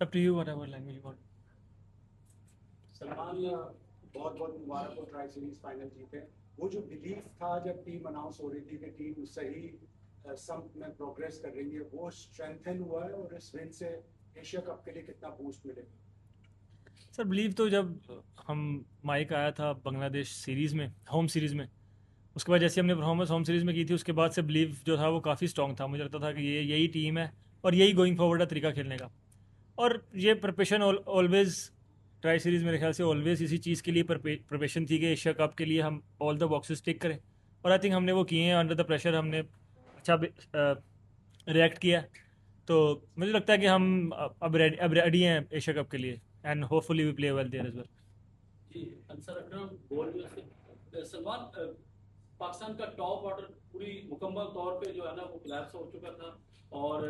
Up to you, whatever language you want. Salman, बहुत बहुत मुबारक हो, ट्राई सीरीज फाइनल जीते। वो जो बिलीफ था जब टीम अनाउंस हो रही थी कि टीम सही सम में प्रोग्रेस कर रही है, वो स्ट्रेंथन हुआ है और इस विन से एशिया कप के लिए कितना बूस्ट मिलेगा? सर बिलीव तो जब हम माइक आया था बांग्लादेश सीरीज़ में, होम सीरीज़ में, उसके बाद जैसे हमने परफॉर्मेंस होम सीरीज़ में की थी, उसके बाद से बिलीव जो था वो काफ़ी स्ट्रॉन्ग था। मुझे लगता था कि ये यही टीम है और यही गोइंग फॉरवर्ड का तरीका खेलने का। और ये प्रिपरेशन ऑलवेज, ट्राई सीरीज़ मेरे ख्याल से ऑलवेज इसी चीज़ के लिए प्रिपरेशन थी कि एशिया कप के लिए हम ऑल द बॉक्सेस टिक करें। और आई थिंक हमने वो किए हैं। अंडर द प्रेशर हमने अच्छा रिएक्ट किया। तो मुझे लगता है कि हम अब रेडी हैं एशिया कप के लिए, and hopefully we play well there as well. जी, अंसर अकरम बॉलिंग से सलमान, पाकिस्तान का टॉप ऑर्डर पूरी मुकम्मल तौर पे जो है ना वो कोलैप्स हो चुका था और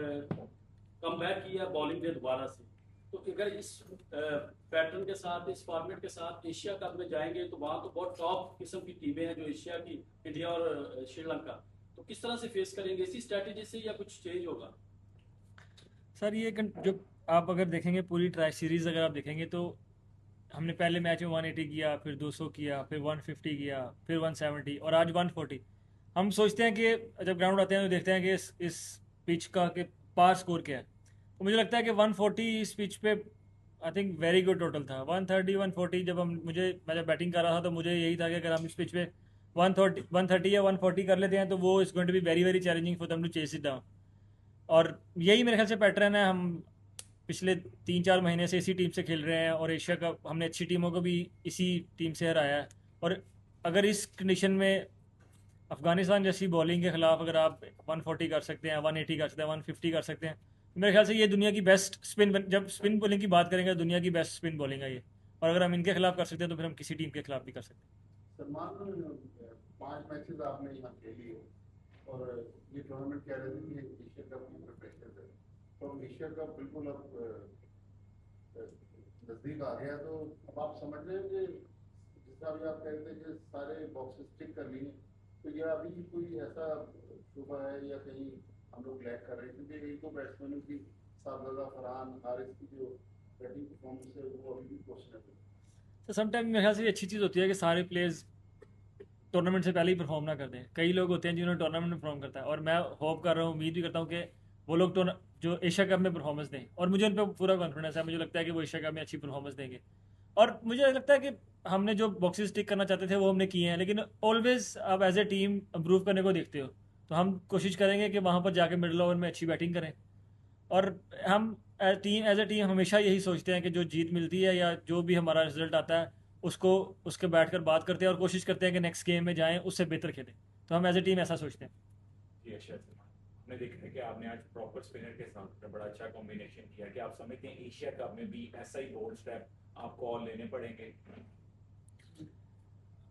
कम बैक किया बॉलिंग ने दोबारा से। तो अगर इस पैटर्न के साथ, इस फॉर्मेट के साथ एशिया कप में जाएंगे तो वहाँ तो बहुत टॉप किस्म की टीमें हैं जो एशिया की, इंडिया और श्रीलंका। तो किस तरह से फेस करेंगे, इसी स्ट्रैटेजी से या कुछ चेंज होगा? सर जो आप अगर देखेंगे पूरी ट्राई सीरीज़, अगर आप देखेंगे तो हमने पहले मैच में 180 किया, फिर 200 किया, फिर 150 किया, फिर 170 और आज 140। हम सोचते हैं कि जब ग्राउंड आते हैं तो देखते हैं कि इस पिच का कि पार स्कोर क्या है। तो मुझे लगता है कि 140 इस पिच पे I think very good total था। 130 140 जब हम मुझे मैं जब बैटिंग कर रहा था तो मुझे यही था कि अगर हम इस पिच पे 130 या 140 कर लेते हैं तो वो is going to be very very challenging for them to chase it down. और यही मेरे ख्याल से पैटर्न है। हम पिछले 3-4 महीने से इसी टीम से खेल रहे हैं और एशिया कप हमने अच्छी टीमों को भी इसी टीम से हराया है। और अगर इस कंडीशन में अफगानिस्तान जैसी बॉलिंग के खिलाफ अगर आप 140 कर सकते हैं, 180 कर सकते हैं, 150 कर सकते हैं, तो मेरे ख्याल से ये दुनिया की बेस्ट जब स्पिन बॉलिंग की बात करेंगे तो दुनिया की बेस्ट स्पिन बॉलिंग है ये। और अगर हम इनके खिलाफ कर सकते हैं तो फिर हम किसी टीम के खिलाफ भी कर सकते हैं। सलमान, 5 मैचेस आपने यहाँ खेली है और ये टूर्नामेंट कह रहे थे कि एशिया कप की प्रिपरेशन है, तो एशिया कप बिल्कुल अब नजदीक आ गया। तो अब आप समझ रहे हैं कि जिस तरह भी आप कह रहे थे कि सारे बॉक्सेस टिक कर लिए, तो ये अभी कोई ऐसा शुबा है या कहीं हम लोग लैग कर रहे हैं? क्योंकि एक दो बैट्समैनों की, शाहजादा फरहान हारिस की जो बैटिंग परफॉर्मेंस है वो अभी भी क्वेश्चनेबल है। तो समटाइम मेरे ख्याल से ये अच्छी चीज़ होती है कि सारे प्लेयर्स टूर्नामेंट से पहले ही परफॉर्म ना कर दें। कई लोग होते हैं जिन्होंने टूर्नामेंट में परफॉर्म करता है, और मैं होप कर रहा हूँ, उम्मीद भी करता हूँ कि वो लोग जो एशिया कप में परफॉर्मेंस दें, और मुझे उन पर पूरा कॉन्फिडेंस है। मुझे लगता है कि वो एशिया कप में अच्छी परफॉर्मेंस देंगे। और मुझे लगता है कि हमने जो बॉक्सेस टिक करना चाहते थे वो हमने किए हैं, लेकिन ऑलवेज आप एज ए टीम इम्प्रूव करने को देखते हो। तो हम कोशिश करेंगे कि वहाँ पर जाके मिडिल ओवर में अच्छी बैटिंग करें। और हम एज ए टीम हमेशा यही सोचते हैं कि जो जीत मिलती है या जो भी हमारा रिजल्ट आता है उसको उसके बैठ कर बात करते हैं और कोशिश करते हैं कि नेक्स्ट गेम में जाएं उससे बेहतर खेलें। तो हम एज ए टीम ऐसा सोचते हैं। जी अच्छा सलमान, हमने देखा है कि आपने आज प्रॉपर स्पिनर के साथ बड़ा अच्छा कॉम्बिनेशन किया। कि आप समझते हैं एशिया कप में भी ऐसा ही बोल्ड स्टेप आपको और लेने पड़ेंगे?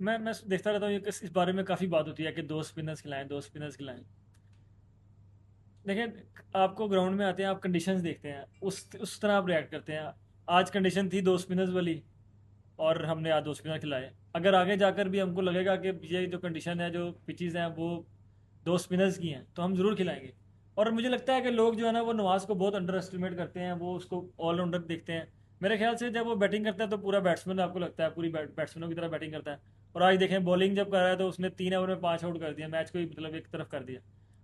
मैं देखता रहता हूँ, इस बारे में काफ़ी बात होती है कि दो स्पिनर्स खिलाएं, दो स्पिनर्स खिलाएं। देखें, आपको ग्राउंड में आते हैं, आप कंडीशंस देखते हैं, उस तरह आप रिएक्ट करते हैं। आज कंडीशन थी दो स्पिनर्स वाली और हमने आज दो स्पिनर खिलाए। अगर आगे जाकर भी हमको लगेगा कि ये जो कंडीशन है, जो पिचेस हैं, वो दो स्पिनर्स की हैं, तो हम ज़रूर खिलाएंगे। और मुझे लगता है कि लोग जो है ना वो नवाज़ को बहुत अंडर एस्टिमेट करते हैं, वो उसको ऑलराउंडर देखते हैं। मेरे ख्याल से जब वो बैटिंग करता है तो पूरा बैट्समैन आपको लगता है पूरी बैट्समैनों की तरह बैटिंग करता है। और आज देखें बॉलिंग जब कर रहा है तो उसने 3 ओवर में 5 आउट कर दिया, मैच को ही मतलब एक तरफ कर दिया।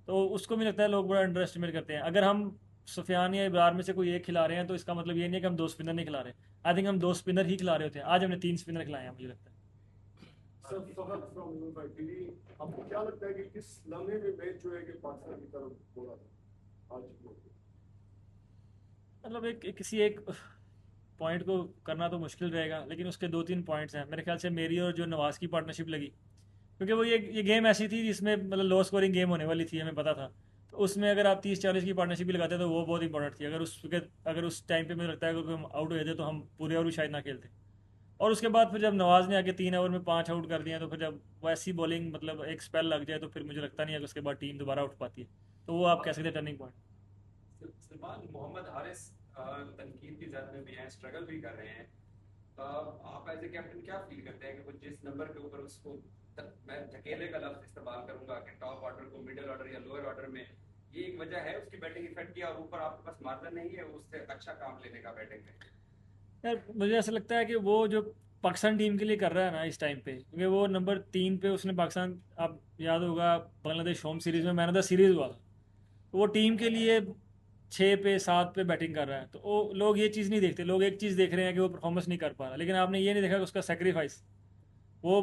तो उसको भी लगता है लोग बड़ा अंडर एस्टिमेट करते हैं। अगर हम सुफियान या इब्रार में से कोई एक खिला रहे हैं तो इसका मतलब ये नहीं है कि हम दो स्पिनर नहीं खिला रहे। आई थिंक हम दो स्पिनर ही खिला रहे होते हैं। आज हमने 3 स्पिनर खिलाए हैं, मुझे लगता है। Sir Fahad from Mumbai TV, आपको क्या लगता है कि किस लम्हे में मैच जो है कि पाकिस्तान की तरफ हो रहा था आज को? मतलब किसी एक पॉइंट को करना तो मुश्किल रहेगा, लेकिन उसके 2-3 पॉइंट्स हैं मेरे ख्याल से। मेरी और जो नवाज़ की पार्टनरशिप लगी, क्योंकि वो ये गेम ऐसी थी जिसमें मतलब लो स्कोरिंग गेम होने वाली थी, हमें पता था। तो उसमें अगर आप 30-40 की पार्टनरशिप भी लगाते तो वो बहुत इंपॉर्टेंट थी। अगर उस टाइम पे मुझे लगता है अगर हम आउट हो जाते तो हम पूरे ओवर भी शायद ना खेलते। और उसके बाद फिर जब नवाज़ ने आके 3 ओवर में 5 आउट कर दिए, तो फिर जब वैसी बॉलिंग मतलब एक स्पेल लग जाए तो फिर मुझे लगता नहीं है कि उसके बाद टीम दोबारा उठ पाती है। तो वो आप कह सकते हैं टर्निंग पॉइंट। सलमान, मोहम्मद हारिस तनकीद की जद में भी हैं, स्ट्रगल भी कर रहे हैं। आप एज ए कैप्टन क्या फील करते हैं कि वो जिस नंबर के ऊपर उसको मैं धकेले का लफ्ज इस्तेमाल करूंगा कि टॉप ऑर्डर को मिडिल ऑर्डर या लोअर ऑर्डर में ये एक वजह है उसकी बैटिंग इफेक्ट किया, और ऊपर आपके पास मार्जिन नहीं है उससे अच्छा काम लेने का बैटिंग में? यार मुझे ऐसा लगता है कि वो जो पाकिस्तान टीम के लिए कर रहा है ना इस टाइम पे, क्योंकि वो नंबर 3 पे उसने पाकिस्तान, आप याद होगा बांग्लादेश होम सीरीज में मैन ऑफ द सीरीज हुआ था, तो वो टीम के लिए 6 पे 7 पे बैटिंग कर रहा है। तो वो लोग ये चीज़ नहीं देखते, लोग एक चीज़ देख रहे हैं कि वो परफॉर्मेंस नहीं कर पा रहा, लेकिन आपने ये नहीं देखा कि उसका सेक्रीफाइस, वो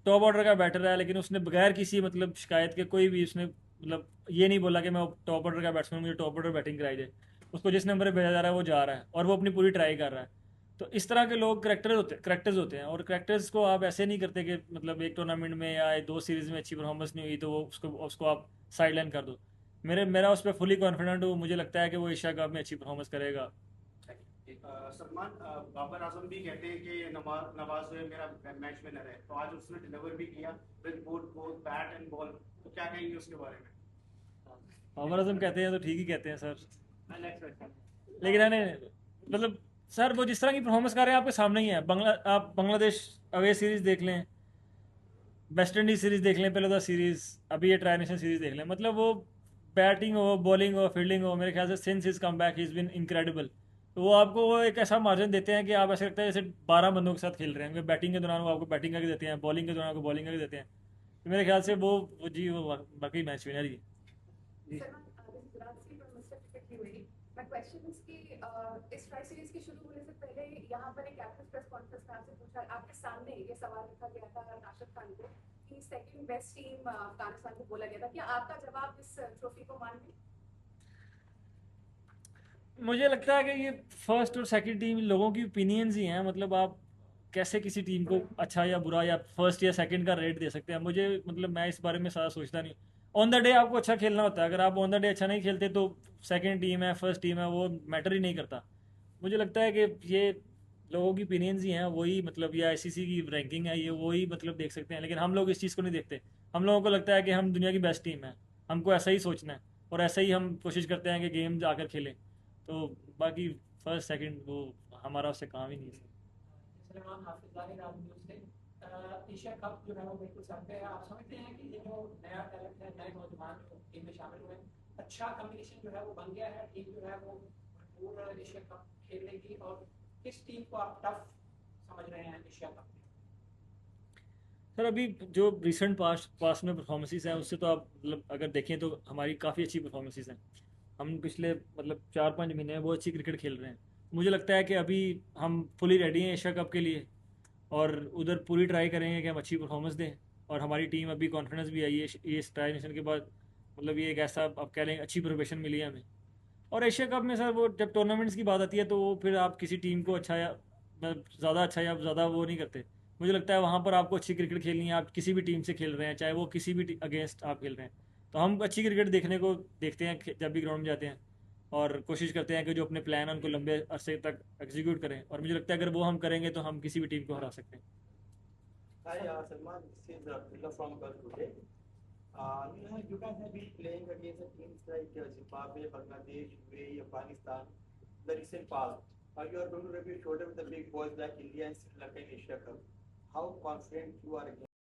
टॉप ऑर्डर का बैटर है, लेकिन उसने बगैर किसी मतलब शिकायत के कोई भी उसने मतलब ये नहीं बोला कि मैं टॉप ऑर्डर का बैट्समैन, मुझे टॉप ऑर्डर बैटिंग कराई जाए। उसको जिस नंबर पे भेजा जा रहा है वो जा रहा है और वो अपनी पूरी ट्राई कर रहा है। तो इस तरह के लोग करेक्टर्स होते हैं, और करेक्टर्स को आप ऐसे नहीं करते कि मतलब एक टूर्नामेंट में या 2 सीरीज में अच्छी परफॉर्मेंस नहीं हुई तो वो उसको उसको आप साइड लाइन कर दो। मेरा उस पर फुली कॉन्फिडेंट हूँ, मुझे लगता है कि वो एशिया कप में अच्छी परफॉर्मेंस करेगा। सलमान, बाबर आजम भी कहते हैं कि नवाज जो है मेरा मैच विनर है, तो आज उसने डिलीवर भी किया with both bat and ball, तो क्या कहेंगे उसके बारे में? बाबर आजम कहते हैं तो ठीक ही कहते हैं सर, लेकिन मैंने मतलब सर वो जिस तरह की परफॉर्मेंस कर रहे हैं आपके सामने ही है। आप बांग्लादेश अवे सीरीज देख लें, वेस्ट इंडीज सीरीज देख लें, पहले तो सीरीज, अभी ये ट्राई नेशन सीरीज देख लें, मतलब वो बैटिंग हो, बॉलिंग हो, फील्डिंग हो, मेरे ख्याल से since his come back he is been incredible. तो वो आपको वो एक ऐसा मार्जिन देते हैं कि आप ऐसे लगता है जैसे 12 बंदों के साथ खेल रहे हैं। बैटिंग के दौरान वो आपको बैटिंग करके देते हैं, बॉलिंग के दौरान आपको बॉलिंग करके देते हैं। तो मेरे ख्याल से वो जी वो बाकी मैच विनर ही है। My question is कि इस ट्राई सीरीज के शुरू होने से पहले यहाँ पर एक कैप्टन प्रेस कॉन्फ्रेंस में आपसे पूछा, आपके सामने ये सवाल रखा गया था राशिद खान को कि सेकंड बेस्ट टीम अफगानिस्तान को बोला गया था, क्या आपका जवाब इस ट्रॉफी को मान ली? मुझे लगता है कि ये फर्स्ट और सेकंड टीम लोगों की ओपिनियंस ही हैं। मतलब आप कैसे किसी टीम को अच्छा या बुरा या फर्स्ट या सेकंड का रेट दे सकते हैं, मुझे मतलब मैं इस बारे में ज़्यादा सोचता नहीं। ऑन द डे आपको अच्छा खेलना होता है, अगर आप ऑन द डे अच्छा नहीं खेलते तो सेकंड टीम है फर्स्ट टीम है वो मैटर ही नहीं करता। मुझे लगता है कि ये लोगों की ओपिनियंस ही हैं, वही मतलब ये आईसीसी की रैंकिंग है, ये वही मतलब देख सकते हैं, लेकिन हम लोग इस चीज़ को नहीं देखते। हम लोगों को लगता है कि हम दुनिया की बेस्ट टीम है, हमको ऐसा ही सोचना है और ऐसा ही हम कोशिश करते हैं कि गेम आकर खेलें। तो बाकी फर्स्ट सेकंड वो हमारा उससे काम ही नहीं है। सलमान हाफिज जाहिर आदमी से एशिया कप जो है वो बिल्कुल सामने है। आप समझते हैं कि ये जो नया टैलेंट है, नए नौजवान जो टीम में शामिल हुए, अच्छा कॉम्बिनेशन जो है वो बन गया है, टीम जो है वो पूरा एशिया कप खेलेगी, और किस टीम को आप टफ समझ रहे हैं एशिया कप में? सर अभी जो रिसेंट पास्ट में परफॉर्मेंसेस हैं उससे तो आप मतलब अगर देखें तो हमारी काफ़ी अच्छी परफॉर्मेंसेस हैं। हम पिछले मतलब 4-5 महीने में बहुत अच्छी क्रिकेट खेल रहे हैं। मुझे लगता है कि अभी हम फुली रेडी हैं एशिया कप के लिए, और उधर पूरी ट्राई करेंगे कि हम अच्छी परफॉर्मेंस दें। और हमारी टीम अभी कॉन्फिडेंस भी आई है ये ट्राई नेशन के बाद, मतलब ये एक ऐसा आप कह लें अच्छी प्रिपरेशन मिली है हमें। और एशिया कप में सर वो जब टूर्नामेंट्स की बात आती है तो वो फिर आप किसी टीम को अच्छा या मतलब ज़्यादा अच्छा या ज़्यादा वो नहीं करते। मुझे लगता है वहाँ पर आपको अच्छी क्रिकेट खेलनी है, आप किसी भी टीम से खेल रहे हैं चाहे वो किसी भी अगेंस्ट आप खेल रहे हैं। तो हम अच्छी क्रिकेट देखने को देखते हैं जब भी ग्राउंड में जाते हैं, और कोशिश करते हैं कि जो अपने प्लान है उनको लंबे अरसे तक एग्जीक्यूट करें, और मुझे लगता है अगर वो हम करेंगे तो हम किसी भी टीम को हरा सकते हैं। Hi, Salman. This is Abdullah from Gulf today. You guys have been playing against the teams like Zimbabwe, Bangladesh, UAE, Afghanistan in the recent past. You are going to rub your shoulder with the big boys like India and Sri Lanka in Asia Cup. How confident you are against